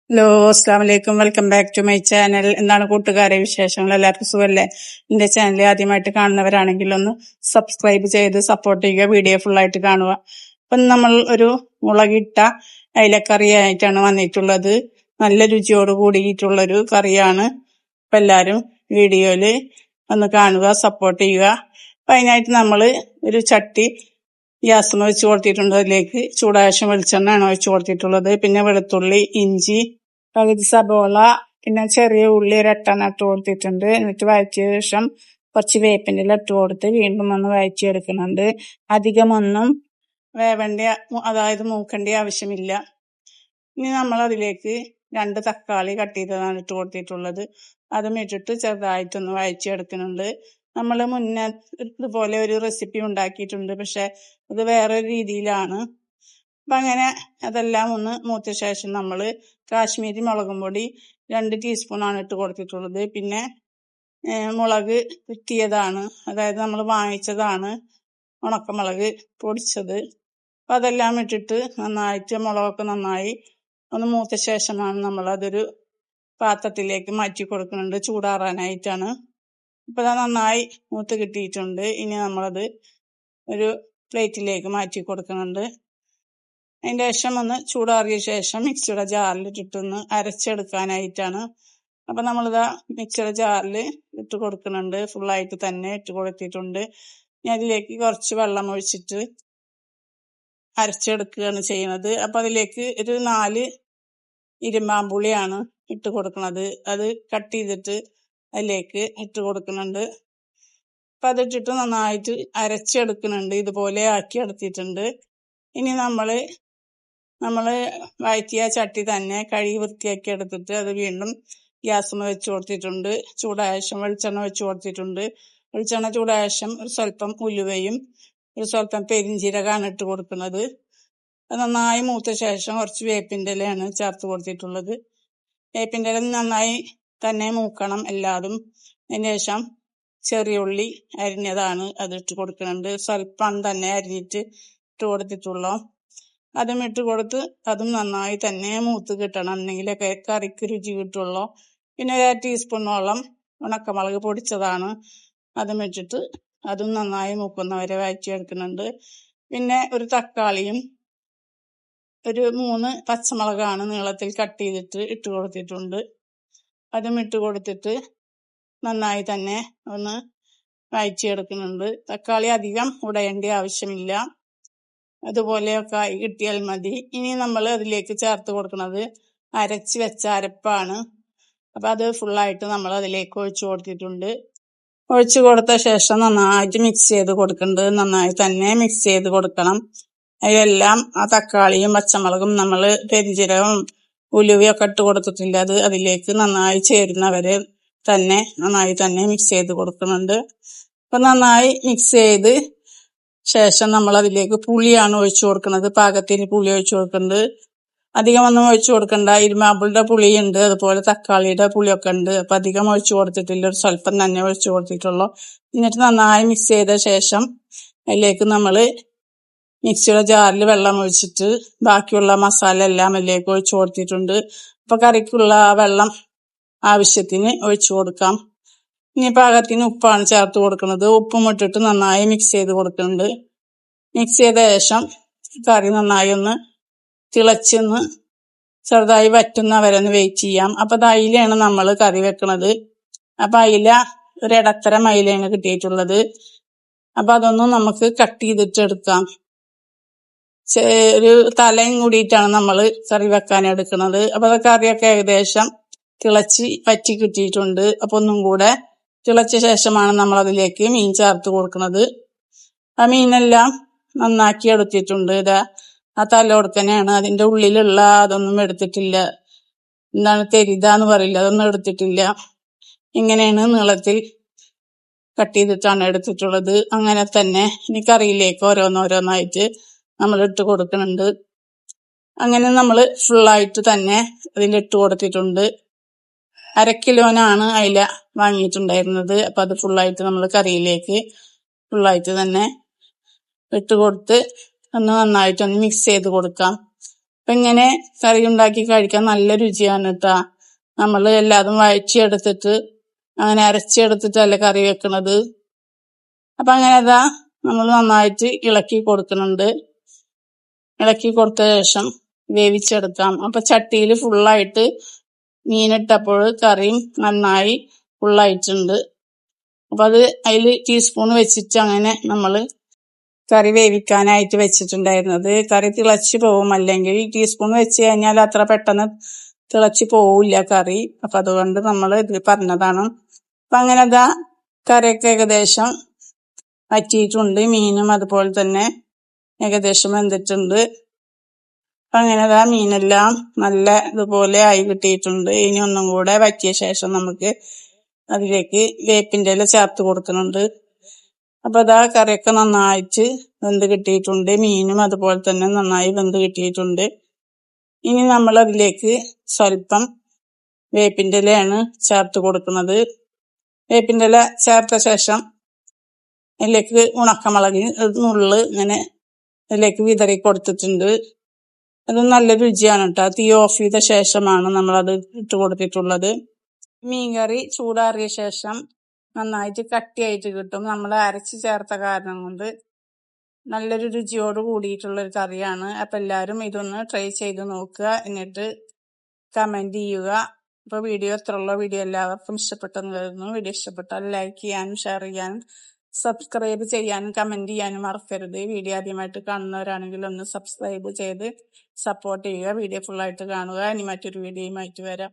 Hello, അസ്സാം വലൈക്കും. Welcome back to my channel. എന്താണ് കൂട്ടുകാരെ വിശേഷങ്ങൾ? എല്ലാവർക്കും സുഖമല്ലേ? എന്റെ ചാനൽ ആദ്യമായിട്ട് കാണുന്നവരാണെങ്കിൽ ഒന്ന് സബ്സ്ക്രൈബ് ചെയ്ത് സപ്പോർട്ട് ചെയ്യുക. വീഡിയോ ഫുള്ളായിട്ട് കാണുക. അപ്പം നമ്മൾ ഒരു മുളകിട്ട അയിലക്കറിയായിട്ടാണ് വന്നിട്ടുള്ളത്. നല്ല രുചിയോട് കൂടിയിട്ടുള്ളൊരു കറിയാണ്. അപ്പം എല്ലാവരും വീഡിയോയില് ഒന്ന് കാണുക, സപ്പോർട്ട് ചെയ്യുക. അപ്പം അതിനായിട്ട് നമ്മൾ ഒരു ചട്ടി ഗ്യാസ് വെച്ച് കൊടുത്തിട്ടുണ്ട്. അതിലേക്ക് ചൂടാശം വെളിച്ചെണ്ണയാണ് ഒഴിച്ച് കൊടുത്തിട്ടുള്ളത്. പിന്നെ വെളുത്തുള്ളി, ഇഞ്ചി, പകുതി സബോള, പിന്നെ ചെറിയ ഉള്ളി ഒരെണ്ണം ഇട്ട് കൊടുത്തിട്ടുണ്ട്. എന്നിട്ട് വഴറ്റിയ ശേഷം കുറച്ച് വേപ്പിൻ്റെ ഇല ഇട്ട് കൊടുത്ത് വീണ്ടും ഒന്ന് വഴറ്റിയെടുക്കുന്നുണ്ട്. അധികമൊന്നും വേവേണ്ട, അതായത് മൂക്കേണ്ട ആവശ്യമില്ല. ഇനി നമ്മൾ അതിലേക്ക് 2 തക്കാളി കട്ട് ചെയ്തതാണ് ഇട്ട് കൊടുത്തിട്ടുള്ളത്. അതും ഇട്ടിട്ട് ചെറുതായിട്ടൊന്ന് വഴറ്റിയെടുക്കുന്നുണ്ട്. നമ്മൾ മുന്നേ ഇതുപോലെ ഒരു റെസിപ്പി ഉണ്ടാക്കിയിട്ടുണ്ട്, പക്ഷെ അത് വേറൊരു രീതിയിലാണ്. അപ്പം അങ്ങനെ അതെല്ലാം ഒന്ന് മൂത്ത ശേഷം നമ്മൾ കാശ്മീരി മുളകും പൊടി 2 ടീസ്പൂണാണ് ഇട്ട് കൊടുത്തിട്ടുള്ളത്. പിന്നെ മുളക് കുത്തിയതാണ്, അതായത് നമ്മൾ വാങ്ങിച്ചതാണ് ഉണക്കമുളക് പൊടിച്ചത്. അപ്പം അതെല്ലാം ഇട്ടിട്ട് നന്നായിട്ട് മുളകൊക്കെ നന്നായി ഒന്ന് മൂത്ത ശേഷമാണ് നമ്മൾ അതൊരു പാത്രത്തിലേക്ക് മാറ്റി കൊടുക്കുന്നുണ്ട്, ചൂടാറാനായിട്ടാണ്. ഇപ്പം അത് നന്നായി മൂത്ത് കിട്ടിയിട്ടുണ്ട്. ഇനി നമ്മളത് ഒരു പ്ലേറ്റിലേക്ക് മാറ്റി കൊടുക്കുന്നുണ്ട്. അതിൻ്റെ ശേഷം ഒന്ന് ചൂടാറിയ ശേഷം മിക്സിയുടെ ജാറിലിട്ടിട്ടൊന്ന് അരച്ചെടുക്കാനായിട്ടാണ്. അപ്പം നമ്മളിതാ മിക്സിയുടെ ജാറിൽ ഇട്ട് കൊടുക്കുന്നുണ്ട്. ഫുള്ളായിട്ട് തന്നെ ഇട്ട് കൊടുത്തിട്ടുണ്ട്. ഇനി അതിലേക്ക് കുറച്ച് വെള്ളം ഒഴിച്ചിട്ട് അരച്ചെടുക്കുകയാണ് ചെയ്യുന്നത്. അപ്പം അതിലേക്ക് ഒരു 4 ഇരുമ്പാമ്പുളിയാണ് ഇട്ട് കൊടുക്കുന്നത്. അത് കട്ട് ചെയ്തിട്ട് അതിലേക്ക് ഇട്ട് കൊടുക്കുന്നുണ്ട്. അപ്പം അതിട്ടിട്ട് നന്നായിട്ട് അരച്ചെടുക്കുന്നുണ്ട്. ഇതുപോലെ ആക്കി എടുത്തിട്ടുണ്ട്. ഇനി നമ്മൾ വഴറ്റിയ ചട്ടി തന്നെ കഴുകി വൃത്തിയാക്കി എടുത്തിട്ട് അത് വീണ്ടും ഗ്യാസുമ്മ വെച്ച് കൊടുത്തിട്ടുണ്ട്. ചൂടായ ശേഷം വെളിച്ചെണ്ണ വെച്ച് കൊടുത്തിട്ടുണ്ട്. വെളിച്ചെണ്ണ ചൂടായ ശേഷം ഒരു സ്വല്പം ഉലുവയും ഒരു സ്വല്പം പെരിഞ്ചീരകമാണ് ഇട്ട് കൊടുക്കുന്നത്. അത് നന്നായി മൂത്ത ശേഷം കുറച്ച് വേപ്പിൻ്റെ ഇലയാണ് ചേർത്ത് കൊടുത്തിട്ടുള്ളത്. വേപ്പിൻ്റെ ഇല നന്നായി തന്നെ മൂക്കണം എല്ലാതും. അതിന് ശേഷം ചെറിയ ഉള്ളി അരിഞ്ഞതാണ് അത് ഇട്ട് കൊടുക്കുന്നുണ്ട്. സ്വല്പം തന്നെ അരിഞ്ഞിട്ട് ഇട്ട് കൊടുത്തിട്ടുള്ളൂ. അതും ഇട്ട് കൊടുത്ത് അതും നന്നായി തന്നെ മൂത്ത് കിട്ടണം, എന്നെങ്കിലൊക്കെ കറിക്ക് രുചി കിട്ടുള്ളൂ. പിന്നെ 1 ടീസ്പൂണോളം ഉണക്കമുളക് പൊടിച്ചതാണ്, അതും ഇട്ടിട്ട് അതും നന്നായി മൂക്കുന്നവരെ വഴറ്റിയെടുക്കുന്നുണ്ട്. പിന്നെ ഒരു തക്കാളിയും ഒരു 3 പച്ചമുളകാണ് നീളത്തിൽ കട്ട് ചെയ്തിട്ട് ഇട്ട് കൊടുത്തിട്ടുണ്ട്. അതും ഇട്ട് കൊടുത്തിട്ട് നന്നായി തന്നെ ഒന്ന് വഴറ്റിയെടുക്കുന്നുണ്ട്. തക്കാളി അധികം ഉടയേണ്ട ആവശ്യമില്ല, അതുപോലെയൊക്കെ ആയി കിട്ടിയാൽ മതി. ഇനി നമ്മൾ അതിലേക്ക് ചേർത്ത് കൊടുക്കുന്നത് അരച്ച് വെച്ച അരപ്പാണ്. അപ്പം അത് ഫുള്ളായിട്ട് നമ്മൾ അതിലേക്ക് ഒഴിച്ചു കൊടുത്തിട്ടുണ്ട്. ഒഴിച്ചു കൊടുത്ത ശേഷം നന്നായിട്ട് മിക്സ് ചെയ്ത് കൊടുക്കുന്നുണ്ട്. നന്നായി തന്നെ മിക്സ് ചെയ്ത് കൊടുക്കണം. അതിലെല്ലാം ആ തക്കാളിയും പച്ചമുളകും നമ്മൾ പെരിഞ്ചീരകവും ഉലുവയൊക്കെ ഇട്ട് കൊടുത്തിട്ടില്ല, അത് അതിലേക്ക് നന്നായി ചേരുന്നവരെ തന്നെ നന്നായി തന്നെ മിക്സ് ചെയ്ത് കൊടുക്കുന്നുണ്ട്. അപ്പം നന്നായി മിക്സ് ചെയ്ത് ശേഷം നമ്മൾ അതിലേക്ക് പുളിയാണ് ഒഴിച്ചു കൊടുക്കുന്നത്. പാകത്തിന് പുളി ഒഴിച്ചു കൊടുക്കുന്നുണ്ട്. അധികമൊന്നും ഒഴിച്ചു കൊടുക്കണ്ട. ഇരുമ്പാമ്പുളിയുടെ പുളിയുണ്ട്, അതുപോലെ തക്കാളിയുടെ പുളിയൊക്കെ ഉണ്ട്. അപ്പം അധികം ഒഴിച്ചു കൊടുത്തിട്ടില്ല, ഒരു സ്വല്പം തന്നെ ഒഴിച്ചു കൊടുത്തിട്ടുള്ളൂ. എന്നിട്ട് നന്നായി മിക്സ് ചെയ്ത ശേഷം അതിലേക്ക് നമ്മൾ മിക്സിയുടെ ജാറിൽ വെള്ളം ഒഴിച്ചിട്ട് ബാക്കിയുള്ള മസാല എല്ലാം അതിലേക്ക് ഒഴിച്ചു കൊടുത്തിട്ടുണ്ട്. അപ്പം കറിക്കുള്ള വെള്ളം ആവശ്യത്തിന് ഒഴിച്ചു കൊടുക്കാം. ഇനി പാകത്തിന് ഉപ്പാണ് ചേർത്ത് കൊടുക്കുന്നത്. ഉപ്പും ഇട്ടിട്ട് നന്നായി മിക്സ് ചെയ്ത് കൊടുക്കുന്നുണ്ട്. മിക്സ് ചെയ്ത ശേഷം കറി നന്നായി ഒന്ന് തിളച്ചൊന്ന് ചെറുതായി വറ്റുന്നവരെ ഒന്ന് വെയിറ്റ് ചെയ്യാം. അപ്പം അത് അയിലയാണ് നമ്മൾ കറി വെക്കുന്നത്. അപ്പം അയില ഒരു ഇടത്തരം അയിലയാണ് കിട്ടിയിട്ടുള്ളത്. അപ്പം അതൊന്നും നമുക്ക് കട്ട് ചെയ്തിട്ട് എടുക്കാം. ഒരു തലയും കൂടിയിട്ടാണ് നമ്മൾ കറി വെക്കാൻ എടുക്കുന്നത്. അപ്പം അത് കറിയൊക്കെ ഏകദേശം തിളച്ച് വറ്റി കിട്ടിയിട്ടുണ്ട്. അപ്പം ഒന്നും കൂടെ തിളച്ച ശേഷമാണ് നമ്മൾ അതിലേക്ക് മീൻ ചേർത്ത് കൊടുക്കുന്നത്. ആ മീനെല്ലാം നന്നാക്കി എടുത്തിട്ടുണ്ട്. ഇതാ ആ തലോടക്കനെയാണ്, അതിൻ്റെ ഉള്ളിലുള്ള അതൊന്നും എടുത്തിട്ടില്ല. എന്താണ് തെരിതാന്ന് പറയില്ല, അതൊന്നും എടുത്തിട്ടില്ല. ഇങ്ങനെയാണ് നീളത്തിൽ കട്ട് ചെയ്തിട്ടാണ് എടുത്തിട്ടുള്ളത്. അങ്ങനെ തന്നെ ഇനി കറിയിലേക്ക് ഓരോന്നോരോന്നായിട്ട് നമ്മൾ ഇട്ട് കൊടുക്കുന്നുണ്ട്. അങ്ങനെ നമ്മൾ ഫുള്ളായിട്ട് തന്നെ അതിലിട്ട് കൊടുത്തിട്ടുണ്ട്. 1/2 കിലോനാണ് അയില വാങ്ങിയിട്ടുണ്ടായിരുന്നത്. അപ്പം അത് ഫുള്ളായിട്ട് നമ്മൾ കറിയിലേക്ക് ഫുള്ളായിട്ട് തന്നെ ഇട്ട് കൊടുത്ത് ഒന്ന് നന്നായിട്ടൊന്ന് മിക്സ് ചെയ്ത് കൊടുക്കാം. അപ്പൊ ഇങ്ങനെ കറി ഉണ്ടാക്കി കഴിക്കാൻ നല്ല രുചിയാണ് കേട്ടാ. നമ്മൾ എല്ലാതും വഴറ്റിയെടുത്തിട്ട് അങ്ങനെ അരച്ചെടുത്തിട്ടല്ലേ കറി വെക്കണത്. അപ്പൊ അങ്ങനെ അതാ നമ്മൾ നന്നായിട്ട് ഇളക്കി കൊടുക്കുന്നുണ്ട്. ഇളക്കി കൊടുത്ത ശേഷം വേവിച്ചെടുക്കാം. അപ്പൊ ചട്ടിയിൽ ഫുള്ളായിട്ട് മീനിട്ടപ്പോൾ കറിയും നന്നായി ഫുള്ളായിട്ടുണ്ട്. അപ്പൊ അത് അതിൽ ടീസ്പൂൺ വെച്ചിട്ട് അങ്ങനെ നമ്മള് കറി വേവിക്കാനായിട്ട് വെച്ചിട്ടുണ്ടായിരുന്നത്. കറി തിളച്ച് പോവും, അല്ലെങ്കിൽ ടീസ്പൂൺ വെച്ച് കഴിഞ്ഞാൽ അത്ര പെട്ടെന്ന് തിളച്ച് പോവില്ല കറി. അപ്പൊ അതുകൊണ്ട് നമ്മൾ ഇത് പറഞ്ഞതാണ്. അപ്പൊ അങ്ങനെ അതാ കറിയൊക്കെ ഏകദേശം വറ്റിയിട്ടുണ്ട്. മീനും അതുപോലെ തന്നെ ഏകദേശം വെന്തിട്ടുണ്ട്. അപ്പൊ അങ്ങനെ അതാ മീനെല്ലാം നല്ല ഇതുപോലെ ആയി കിട്ടിയിട്ടുണ്ട്. ഇനി ഒന്നും കൂടെ വറ്റിയ ശേഷം നമുക്ക് അതിലേക്ക് വേപ്പിന്റെ ഇല ചേർത്ത് കൊടുക്കുന്നുണ്ട്. അപ്പൊ അതാ കറിയൊക്കെ നന്നായിട്ട് വെന്ത് കിട്ടിയിട്ടുണ്ട്. മീനും അതുപോലെ തന്നെ നന്നായി വെന്ത് കിട്ടിയിട്ടുണ്ട്. ഇനി നമ്മൾ അതിലേക്ക് സ്വല്പം വേപ്പിന്റെ ഇലയാണ് ചേർത്ത് കൊടുക്കുന്നത്. വേപ്പിന്റെ ഇല ചേർത്ത ശേഷം അതിലേക്ക് ഉണക്കമുളക് നുള്ള് ഇങ്ങനെ അതിലേക്ക് വിതറി കൊടുത്തിട്ടുണ്ട്. അത് നല്ല രുചിയാണ് കേട്ടോ. തീ ഓഫ് ചെയ്ത ശേഷമാണ് നമ്മളത് ഇട്ട് കൊടുത്തിട്ടുള്ളത്. മീൻകറി ചൂടാറിയ ശേഷം നന്നായിട്ട് കട്ടിയായിട്ട് കിട്ടും. നമ്മൾ അരച്ച് ചേർത്ത കാരണം കൊണ്ട് നല്ലൊരു രുചിയോട് കൂടിയിട്ടുള്ളൊരു കറിയാണ്. അപ്പൊ എല്ലാവരും ഇതൊന്ന് ട്രൈ ചെയ്ത് നോക്കുക, എന്നിട്ട് കമന്റ് ചെയ്യുക. അപ്പൊ വീഡിയോ എത്രയുള്ള വീഡിയോ എല്ലാവർക്കും ഇഷ്ടപ്പെട്ടെന്ന് കരുതുന്നു. വീഡിയോ ഇഷ്ടപ്പെട്ടാൽ ലൈക്ക് ചെയ്യാനും ഷെയർ ചെയ്യാനും സബ്സ്ക്രൈബ് ചെയ്യാനും കമന്റ് ചെയ്യാനും മറക്കരുത്. വീഡിയോ ആദ്യമായിട്ട് കാണുന്നവരാണെങ്കിൽ ഒന്ന് സബ്സ്ക്രൈബ് ചെയ്ത് സപ്പോർട്ട് ചെയ്യുക. വീഡിയോ ഫുള്ളായിട്ട് കാണുക. ഇനി മറ്റൊരു വീഡിയോയുമായിട്ട് വരാം.